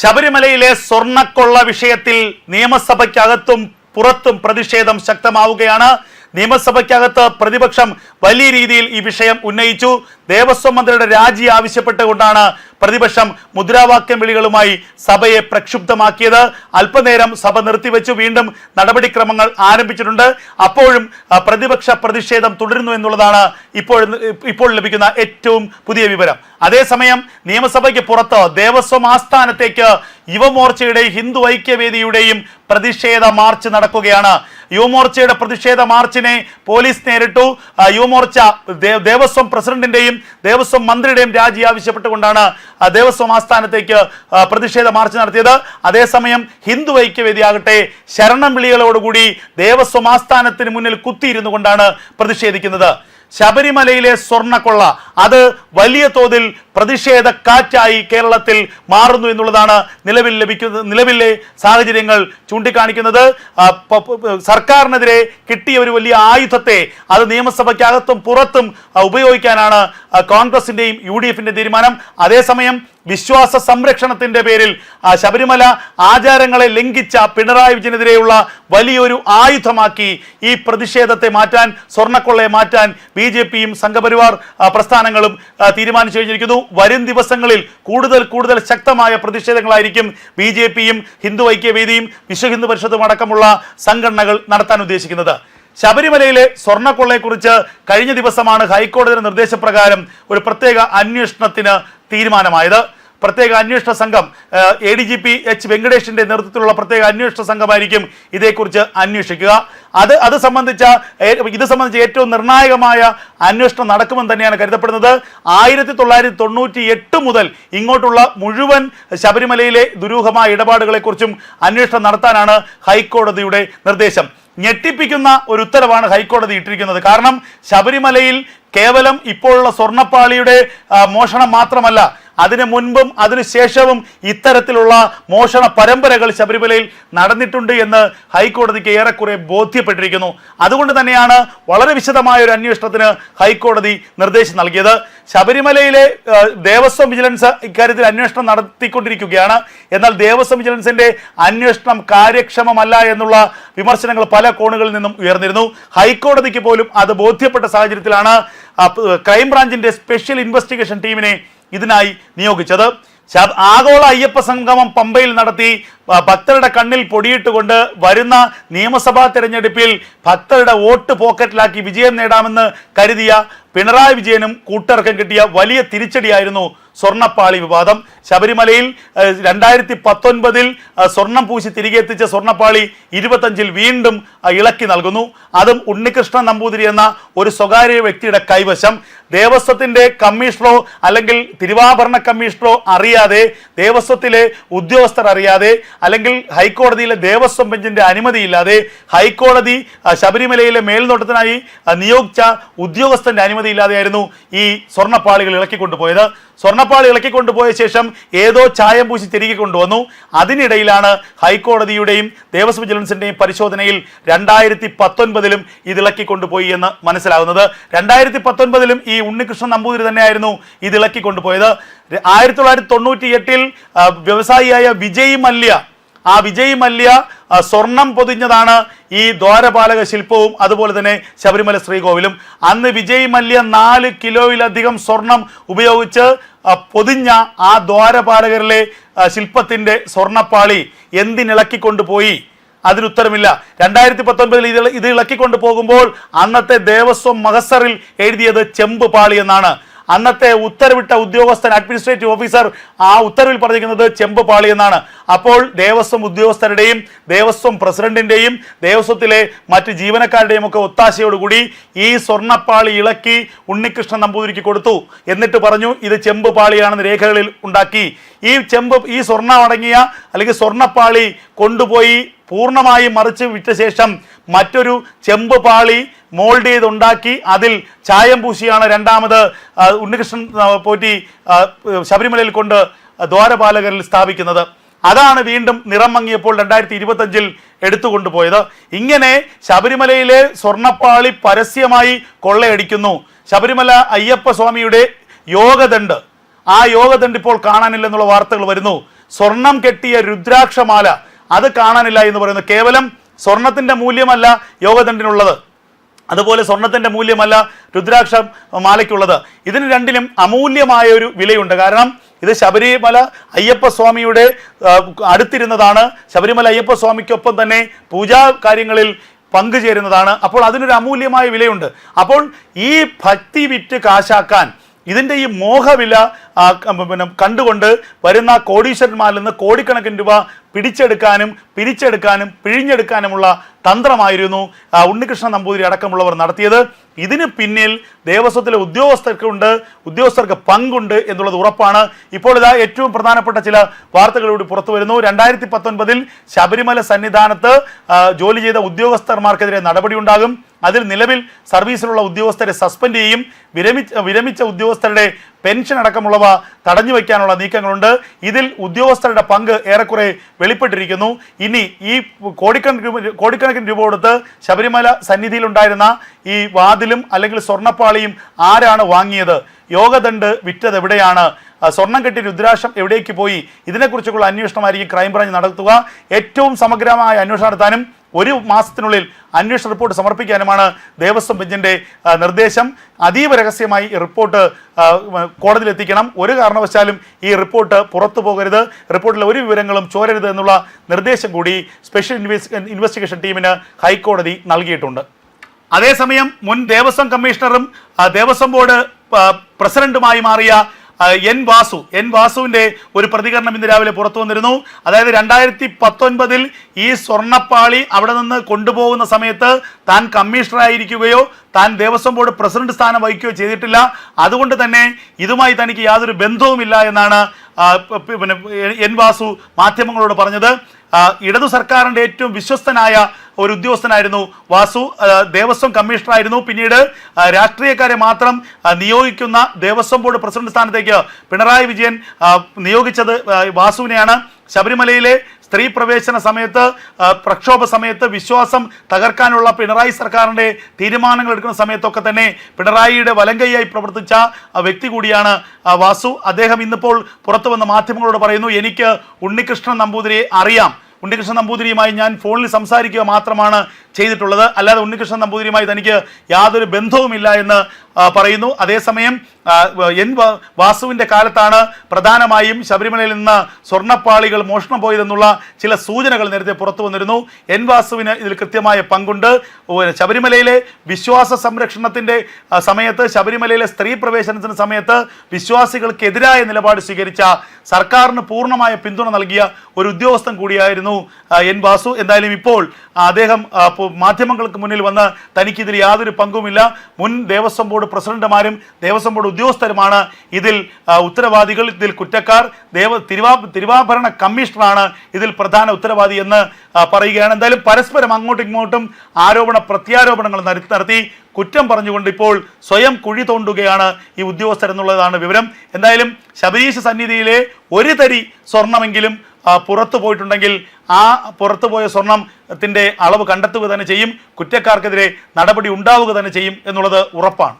ശബരിമലയിലെ സ്വർണ്ണക്കൊള്ള വിഷയത്തിൽ നിയമസഭയ്ക്കകത്തും പുറത്തും പ്രതിഷേധം ശക്തമാവുകയാണ്. നിയമസഭയ്ക്കകത്ത് പ്രതിപക്ഷം വലിയ രീതിയിൽ ഈ വിഷയം ഉന്നയിച്ചു. ദേവസ്വം മന്ത്രിയുടെ രാജി ആവശ്യപ്പെട്ടുകൊണ്ടാണ് പ്രതിപക്ഷം മുദ്രാവാക്യം വിളികളുമായി സഭയെ പ്രക്ഷുബ്ധമാക്കിയത്. അല്പനേരം സഭ നിർത്തിവെച്ചു, വീണ്ടും നടപടിക്രമങ്ങൾ ആരംഭിച്ചിട്ടുണ്ട്. അപ്പോഴും പ്രതിപക്ഷ പ്രതിഷേധം തുടരുന്നു എന്നുള്ളതാണ് ഇപ്പോൾ ലഭിക്കുന്ന ഏറ്റവും പുതിയ വിവരം. അതേസമയം നിയമസഭയ്ക്ക് പുറത്ത് ദേവസ്വം ആസ്ഥാനത്തേക്ക് യുവമോർച്ചയുടെയും ഹിന്ദു ഐക്യവേദിയുടെയും പ്രതിഷേധ മാർച്ച് നടക്കുകയാണ്. യുവമോർച്ചയുടെ പ്രതിഷേധ മാർച്ചിനെ പോലീസ് നേരിട്ടു. യുവമോർച്ച ദേവസ്വം പ്രസിഡന്റിന്റെയും ദേവസ്വം മന്ത്രിയുടെയും രാജി ആവശ്യപ്പെട്ടുകൊണ്ടാണ് ദേവസ്വം ആസ്ഥാനത്തേക്ക് പ്രതിഷേധ മാർച്ച് നടത്തിയത്. അതേസമയം ഹിന്ദു ഐക്യവേദി ആകട്ടെ ശരണം വിളികളോടുകൂടി ദേവസ്വം ആസ്ഥാനത്തിന് മുന്നിൽ കുത്തിയിരുന്നു കൊണ്ടാണ് പ്രതിഷേധിക്കുന്നത്. ശബരിമലയിലെ സ്വർണ്ണക്കൊള്ള അത് വലിയ തോതിൽ പ്രതിഷേധ കാറ്റായി കേരളത്തിൽ മാറുന്നു എന്നുള്ളതാണ് നിലവിലെ സാഹചര്യങ്ങൾ ചൂണ്ടിക്കാണിക്കുന്നത്. സർക്കാരിനെതിരെ കിട്ടിയ ഒരു വലിയ ആയുധത്തെ അത് നിയമസഭയ്ക്കകത്തും പുറത്തും ഉപയോഗിക്കാനാണ് കോൺഗ്രസിന്റെയും UDF-ന്റെ തീരുമാനം. അതേസമയം വിശ്വാസ സംരക്ഷണത്തിന്റെ പേരിൽ ശബരിമല ആചാരങ്ങളെ ലംഘിച്ച പിണറായി വിജയനെതിരെയുള്ള വലിയൊരു ആയുധമാക്കി ഈ പ്രതിഷേധത്തെ മാറ്റാൻ, സ്വർണ്ണക്കൊള്ളയെ മാറ്റാൻ BJP-യും സംഘപരിവാർ പ്രസ്ഥാനങ്ങളും തീരുമാനിച്ചു കഴിഞ്ഞിരിക്കുന്നു. വരും ദിവസങ്ങളിൽ കൂടുതൽ ശക്തമായ പ്രതിഷേധങ്ങളായിരിക്കും BJP-യും ഹിന്ദു ഐക്യവേദിയും വിശ്വ ഹിന്ദു പരിഷത്തും അടക്കമുള്ള സംഘടനകൾ നടത്താൻ ഉദ്ദേശിക്കുന്നത്. ശബരിമലയിലെ സ്വർണ്ണക്കൊള്ളയെക്കുറിച്ച് കഴിഞ്ഞ ദിവസമാണ് ഹൈക്കോടതിയുടെ നിർദ്ദേശപ്രകാരം ഒരു പ്രത്യേക അന്വേഷണത്തിന് തീരുമാനമായത്. പ്രത്യേക അന്വേഷണ സംഘം ADGP H. വെങ്കടേഷിന്റെ നേതൃത്വത്തിലുള്ള പ്രത്യേക അന്വേഷണ സംഘമായിരിക്കും ഇതേക്കുറിച്ച് അന്വേഷിക്കുക. ഇത് സംബന്ധിച്ച് ഏറ്റവും നിർണായകമായ അന്വേഷണം നടക്കുമെന്ന് തന്നെയാണ് കരുതപ്പെടുന്നത്. 1998 മുതൽ ഇങ്ങോട്ടുള്ള മുഴുവൻ ശബരിമലയിലെ ദുരൂഹമായ ഇടപാടുകളെക്കുറിച്ചും അന്വേഷണം നടത്താനാണ് ഹൈക്കോടതിയുടെ നിർദ്ദേശം. ഞെട്ടിപ്പിക്കുന്ന ഒരു ഉത്തരവാണ് ഹൈക്കോടതി ഇട്ടിരിക്കുന്നത്. കാരണം ശബരിമലയിൽ കേവലം ഇപ്പോഴുള്ള സ്വർണ്ണപ്പാളിയുടെ മോഷണം മാത്രമല്ല, അതിനു മുൻപും അതിനുശേഷവും ഇത്തരത്തിലുള്ള മോഷണ പരമ്പരകൾ ശബരിമലയിൽ നടന്നിട്ടുണ്ട് എന്ന് ഹൈക്കോടതിക്ക് ഏറെക്കുറെ ബോധ്യപ്പെട്ടിരിക്കുന്നു. അതുകൊണ്ട് തന്നെയാണ് വളരെ വിശദമായ ഒരു അന്വേഷണത്തിന് ഹൈക്കോടതി നിർദ്ദേശം നൽകിയത്. ശബരിമലയിലെ ദേവസ്വം വിജിലൻസ് ഇക്കാര്യത്തിൽ അന്വേഷണം നടത്തിക്കൊണ്ടിരിക്കുകയാണ്. എന്നാൽ ദേവസ്വം വിജിലൻസിന്റെ അന്വേഷണം കാര്യക്ഷമമല്ല എന്നുള്ള വിമർശനങ്ങൾ പല കോണുകളിൽ നിന്നും ഉയർന്നിരുന്നു. ഹൈക്കോടതിക്ക് പോലും അത് ബോധ്യപ്പെട്ട സാഹചര്യത്തിലാണ് ക്രൈംബ്രാഞ്ചിന്റെ സ്പെഷ്യൽ ഇൻവെസ്റ്റിഗേഷൻ ടീമിനെ ഇതിനായി നിയോഗിച്ചത്. ആഗോള അയ്യപ്പ സംഗമം പമ്പയിൽ നടത്തി ഭക്തരുടെ കണ്ണിൽ പൊടിയിട്ടുകൊണ്ട് വരുന്ന നിയമസഭാ തെരഞ്ഞെടുപ്പിൽ ഭക്തരുടെ വോട്ട് പോക്കറ്റിലാക്കി വിജയം നേടാമെന്ന് കരുതിയ പിണറായി വിജയനും കൂട്ടർക്കം കിട്ടിയ വലിയ തിരിച്ചടിയായിരുന്നു സ്വർണ്ണപ്പാളി വിവാദം. ശബരിമലയിൽ 2019 സ്വർണം പൂശി തിരികെ എത്തിച്ച സ്വർണ്ണപ്പാളി 25 വീണ്ടും ഇളക്കി നൽകുന്നു. അതും ഉണ്ണികൃഷ്ണൻ നമ്പൂതിരി എന്ന ഒരു സ്വകാര്യ വ്യക്തിയുടെ കൈവശം. ദേവസ്വത്തിന്റെ കമ്മീഷണറോ അല്ലെങ്കിൽ തിരുവാഭരണ കമ്മീഷണറോ അറിയാതെ, ദേവസ്വത്തിലെ ഉദ്യോഗസ്ഥർ അറിയാതെ, അല്ലെങ്കിൽ ഹൈക്കോടതിയിലെ ദേവസ്വം ബെഞ്ചിന്റെ അനുമതിയില്ലാതെ, ഹൈക്കോടതി ശബരിമലയിലെ മേൽനോട്ടത്തിനായി നിയോഗിച്ച ഉദ്യോഗസ്ഥന്റെ അനുമതിയില്ലാതെയായിരുന്നു ഈ സ്വർണ്ണപ്പാളികൾ ഇളക്കിക്കൊണ്ടുപോയത്. സ്വർണ്ണപ്പാളി ഇളക്കിക്കൊണ്ടുപോയ ശേഷം ഏതോ ചായം പൂശി തിരികെ കൊണ്ടുവന്നു. അതിനിടയിലാണ് ഹൈക്കോടതിയുടെയും ദേവസ്വം വിജിലൻസിന്റെയും പരിശോധനയിൽ 2019 ഇത് ഇളക്കിക്കൊണ്ടുപോയി എന്ന് മനസ്സിലാകുന്നത്. 2019 ഈ ഉണ്ണികൃഷ്ണൻ നമ്പൂതിരി തന്നെയായിരുന്നു ഇത് ഇളക്കിക്കൊണ്ടുപോയത്. 1998 വ്യവസായിയായ വിജയ് മല്യ സ്വർണം പൊതിഞ്ഞതാണ് ഈ ദ്വാരപാലക ശില്പവും അതുപോലെ തന്നെ ശബരിമല ശ്രീകോവിലും. അന്ന് വിജയ് മല്യ 4 കിലോയിലധികം സ്വർണം ഉപയോഗിച്ച് പൊതിഞ്ഞ ആ ദ്വാരപാലകരിലെ ശില്പത്തിന്റെ സ്വർണ്ണപ്പാളി എന്തിനിളക്കിക്കൊണ്ടുപോയി? അതിനുത്തരമില്ല. 2019 ഇത് ഇളക്കിക്കൊണ്ടു പോകുമ്പോൾ അന്നത്തെ ദേവസ്വം മഹസറിൽ എഴുതിയത് ചെമ്പ് പാളി എന്നാണ്. അന്നത്തെ ഉത്തരവിട്ട ഉദ്യോഗസ്ഥൻ, അഡ്മിനിസ്ട്രേറ്റീവ് ഓഫീസർ, ആ ഉത്തരവിൽ പറഞ്ഞിരിക്കുന്നത് ചെമ്പ് പാളി എന്നാണ്. അപ്പോൾ ദേവസ്വം ഉദ്യോഗസ്ഥരുടെയും ദേവസ്വം പ്രസിഡന്റിന്റെയും ദേവസ്വത്തിലെ മറ്റ് ജീവനക്കാരുടെയും ഒക്കെ ഒത്താശയോടുകൂടി ഈ സ്വർണ്ണപ്പാളി ഇളക്കി ഉണ്ണികൃഷ്ണൻ നമ്പൂതിരിക്ക് കൊടുത്തു. എന്നിട്ട് പറഞ്ഞു ഇത് ചെമ്പ് പാളിയാണെന്ന് രേഖകളിൽ ഉണ്ടാക്കി. ഈ സ്വർണ്ണം അടങ്ങിയ അല്ലെങ്കിൽ സ്വർണ്ണപ്പാളി കൊണ്ടുപോയി പൂർണ്ണമായും മറിച്ച് വിറ്റ ശേഷം മറ്റൊരു ചെമ്പ് പാളി മോൾഡ് ചെയ്തുണ്ടാക്കി അതിൽ ചായം പൂശിയാണ് രണ്ടാമത് ഉണ്ണികൃഷ്ണൻ പോറ്റി ശബരിമലയിൽ കൊണ്ട് ദ്വാരപാലകരിൽ സ്ഥാപിക്കുന്നത്. അതാണ് വീണ്ടും നിറം മങ്ങിയപ്പോൾ 2025 എടുത്തുകൊണ്ടുപോയത്. ഇങ്ങനെ ശബരിമലയിലെ സ്വർണ്ണപ്പാളി പരസ്യമായി കൊള്ളയടിക്കുന്നു. ശബരിമല അയ്യപ്പ സ്വാമിയുടെ യോഗദണ്ഡ്, ആ യോഗദണ്ഡ് ഇപ്പോൾ കാണാനില്ലെന്നുള്ള വാർത്തകൾ വരുന്നു. സ്വർണം കെട്ടിയ രുദ്രാക്ഷമാല അത് കാണാനില്ല എന്ന് പറയുന്നു. കേവലം സ്വർണത്തിന്റെ മൂല്യമല്ല യോഗദണ്ഡിനുള്ളത്, അതുപോലെ സ്വർണത്തിന്റെ മൂല്യമല്ല രുദ്രാക്ഷ മാലയ്ക്കുള്ളത്. ഇതിന് രണ്ടിലും അമൂല്യമായ ഒരു വിലയുണ്ട്. കാരണം ഇത് ശബരിമല അയ്യപ്പസ്വാമിയുടെ അടുത്തിരുന്നതാണ്. ശബരിമല അയ്യപ്പസ്വാമിക്കൊപ്പം തന്നെ പൂജാ കാര്യങ്ങളിൽ പങ്കുചേരുന്നതാണ്. അപ്പോൾ അതിനൊരു അമൂല്യമായ വിലയുണ്ട്. അപ്പോൾ ഈ ഭക്തി വിറ്റ് കാശാക്കാൻ, ഇതിൻ്റെ ഈ മോഹവില കണ്ടുകൊണ്ട് വരുന്ന കോടീശ്വരന്മാരിൽ നിന്ന് കോടിക്കണക്കിന് രൂപ പിടിച്ചെടുക്കാനും പിരിച്ചെടുക്കാനും പിഴിഞ്ഞെടുക്കാനുമുള്ള തന്ത്രമായിരുന്നു ഉണ്ണികൃഷ്ണൻ നമ്പൂതിരി അടക്കമുള്ളവർ നടത്തിയത്. ഇതിന് പിന്നിൽ ദേവസ്വത്തിലെ ഉദ്യോഗസ്ഥർക്ക് പങ്കുണ്ട് എന്നുള്ളത് ഉറപ്പാണ്. ഇപ്പോൾ ഇതാ ഏറ്റവും പ്രധാനപ്പെട്ട ചില വാർത്തകളോട് പുറത്തു വരുന്നു. 2019 ശബരിമല സന്നിധാനത്ത് ജോലി ചെയ്ത ഉദ്യോഗസ്ഥന്മാർക്കെതിരെ നടപടിയുണ്ടാകും. അതിൽ നിലവിൽ സർവീസിലുള്ള ഉദ്യോഗസ്ഥരെ സസ്പെൻഡ് ചെയ്യും. വിരമിച്ച ഉദ്യോഗസ്ഥരുടെ പെൻഷൻ അടക്കമുള്ളവ തടഞ്ഞു വയ്ക്കാനുള്ള നീക്കങ്ങളുണ്ട്. ഇതിൽ ഉദ്യോഗസ്ഥരുടെ പങ്ക് ഏറെക്കുറെ വെളിപ്പെട്ടിരിക്കുന്നു. ഇനി ഈ കോടിക്കണക്കിന് രൂപ കൊടുത്ത് ശബരിമല സന്നിധിയിലുണ്ടായിരുന്ന ഈ വാതിലും അല്ലെങ്കിൽ സ്വർണ്ണപ്പാളിയും ആരാണ് വാങ്ങിയത്? യോഗദണ്ഡ് വിറ്റത് എവിടെയാണ്? സ്വർണം കെട്ടി രുദ്രാക്ഷം എവിടേക്ക് പോയി? ഇതിനെക്കുറിച്ചുള്ള അന്വേഷണമായിരിക്കും ക്രൈംബ്രാഞ്ച് നടത്തുക. ഏറ്റവും സമഗ്രമായ അന്വേഷണം നടത്താനും 1 മാസത്തിനുള്ളിൽ അന്വേഷണ റിപ്പോർട്ട് സമർപ്പിക്കാനുമാണ് ദേവസ്വം ബെഞ്ചിന്റെ നിർദ്ദേശം. അതീവ രഹസ്യമായി ഈ റിപ്പോർട്ട് കോടതിയിൽ എത്തിക്കണം. ഒരു കാരണവശാലും ഈ റിപ്പോർട്ട് പുറത്തു പോകരുത്, റിപ്പോർട്ടിലെ ഒരു വിവരങ്ങളും ചോരരുത് എന്നുള്ള നിർദ്ദേശം കൂടി സ്പെഷ്യൽ ഇൻവെസ്റ്റിഗേഷൻ ടീമിന് ഹൈക്കോടതി നൽകിയിട്ടുണ്ട്. അതേസമയം മുൻ ദേവസ്വം കമ്മീഷണറും ദേവസ്വം ബോർഡ് പ്രസിഡന്റുമായി മാറിയ എൻ വാസുവിന്റെ ഒരു പ്രതികരണം ഇന്ന് രാവിലെ പുറത്തു വന്നിരുന്നു. അതായത് 2019 ഈ സ്വർണ്ണപ്പാളി അവിടെ നിന്ന് കൊണ്ടുപോകുന്ന സമയത്ത് താൻ കമ്മീഷണറായിരിക്കുകയോ താൻ ദേവസ്വം ബോർഡ് പ്രസിഡന്റ് സ്ഥാനം വഹിക്കുകയോ ചെയ്തിട്ടില്ല. അതുകൊണ്ട് തന്നെ ഇതുമായി തനിക്ക് യാതൊരു ബന്ധവുമില്ല എന്നാണ് എൻ വാസു മാധ്യമങ്ങളോട് പറഞ്ഞത്. ഇടതു സർക്കാരിന്റെ ഏറ്റവും വിശ്വസ്തനായ ഒരു ഉദ്യോഗസ്ഥനായിരുന്നു വാസു. ദേവസ്വം കമ്മീഷണറായിരുന്നു. പിന്നീട് രാഷ്ട്രീയക്കാരെ മാത്രം നിയോഗിക്കുന്ന ദേവസ്വം ബോർഡ് പ്രസിഡന്റ് സ്ഥാനത്തേക്ക് പിണറായി വിജയൻ നിയോഗിച്ചത് വാസുവിനെയാണ്. ശബരിമലയിലെ സ്ത്രീ പ്രവേശന സമയത്ത്, പ്രക്ഷോഭ സമയത്ത് വിശ്വാസം തകർക്കാനുള്ള പിണറായി സർക്കാരിൻ്റെ തീരുമാനങ്ങൾ എടുക്കുന്ന സമയത്തൊക്കെ തന്നെ പിണറായിയുടെ വലങ്കൈയായി പ്രവർത്തിച്ച വ്യക്തി കൂടിയാണ് വാസു. അദ്ദേഹം ഇന്നിപ്പോൾ പുറത്തു വന്ന മാധ്യമങ്ങളോട് പറയുന്നു, എനിക്ക് ഉണ്ണികൃഷ്ണൻ നമ്പൂതിരിയെ അറിയാം, ഉണ്ണികൃഷ്ണൻ നമ്പൂതിരിയുമായി ഞാൻ ഫോണിൽ സംസാരിക്കുക മാത്രമാണ് ചെയ്തിട്ടുള്ളത്, അല്ലാതെ ഉണ്ണികൃഷ്ണൻ നമ്പൂതിരിയുമായി തനിക്ക് യാതൊരു ബന്ധവുമില്ല എന്ന് പറയുന്നു. അതേസമയം എൻ വാസുവിൻ്റെ കാലത്താണ് പ്രധാനമായും ശബരിമലയിൽ നിന്ന് സ്വർണ്ണപ്പാളികൾ മോഷണം പോയതെന്നുള്ള ചില സൂചനകൾ നേരത്തെ പുറത്തു വന്നിരുന്നു. എൻ വാസുവിന് ഇതിൽ കൃത്യമായ പങ്കുണ്ട്. ശബരിമലയിലെ വിശ്വാസ സംരക്ഷണത്തിൻ്റെ സമയത്ത്, ശബരിമലയിലെ സ്ത്രീ പ്രവേശനത്തിന് സമയത്ത് വിശ്വാസികൾക്കെതിരായ നിലപാട് സ്വീകരിച്ച, സർക്കാരിന് പൂർണ്ണമായ പിന്തുണ നൽകിയ ഒരു ഉദ്യോഗസ്ഥൻ കൂടിയായിരുന്നു എൻ വാസു. എന്തായാലും ഇപ്പോൾ അദ്ദേഹം മാധ്യമങ്ങൾക്ക് മുന്നിൽ വന്ന് തനിക്കിതിൽ യാതൊരു പങ്കുമില്ല, മുൻ ദേവസ്വം ബോർഡ് പ്രസിഡന്റുമാരും ദേവസ്വം ബോർഡ് ഉദ്യോഗസ്ഥരുമാണ് ഇതിൽ ഉത്തരവാദികൾ, ഇതിൽ കുറ്റക്കാർ, തിരുവാഭരണ കമ്മീഷണറാണ് ഇതിൽ പ്രധാന ഉത്തരവാദി എന്ന് പറയുകയാണ്. എന്തായാലും പരസ്പരം അങ്ങോട്ടും ഇങ്ങോട്ടും പ്രത്യാരോപണങ്ങൾ നടത്തി കുറ്റം പറഞ്ഞുകൊണ്ട് ഇപ്പോൾ സ്വയം കുഴി തോണ്ടുകയാണ് ഈ ഉദ്യോഗസ്ഥരെന്നുള്ളതാണ് വിവരം. എന്തായാലും ശബരീശ സന്നിധിയിലെ ഒരു തരി സ്വർണമെങ്കിലും പുറത്തു പോയിട്ടുണ്ടെങ്കിൽ ആ പുറത്തുപോയ സ്വർണത്തിൻ്റെ അളവ് കണ്ടെത്തുക തന്നെ ചെയ്യും, കുറ്റക്കാർക്കെതിരെ നടപടി ഉണ്ടാവുക തന്നെ ചെയ്യും എന്നുള്ളത് ഉറപ്പാണ്.